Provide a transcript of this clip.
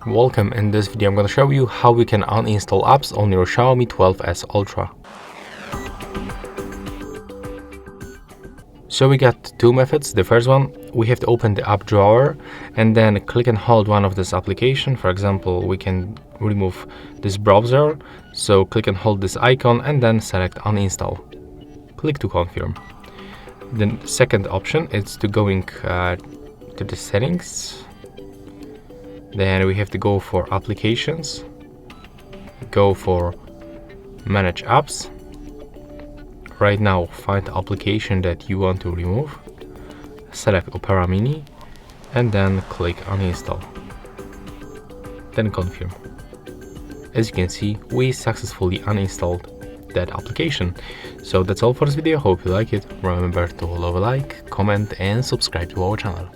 Welcome. In this video I'm going to show you how we can uninstall apps on your Xiaomi 12S Ultra. So we got two methods. The first one, we have to open the app drawer and then click and hold one of this application. For example, we can remove this browser. So click and hold this icon and then select uninstall. Click to confirm. The second option is to going to the settings. Then we have to go for applications, go for manage apps. Right now, find the application that you want to remove, select Opera Mini, and then click uninstall. Then confirm. As you can see, we successfully uninstalled that application. So that's all for this video. Hope you like it. Remember to leave a like, comment, and subscribe to our channel.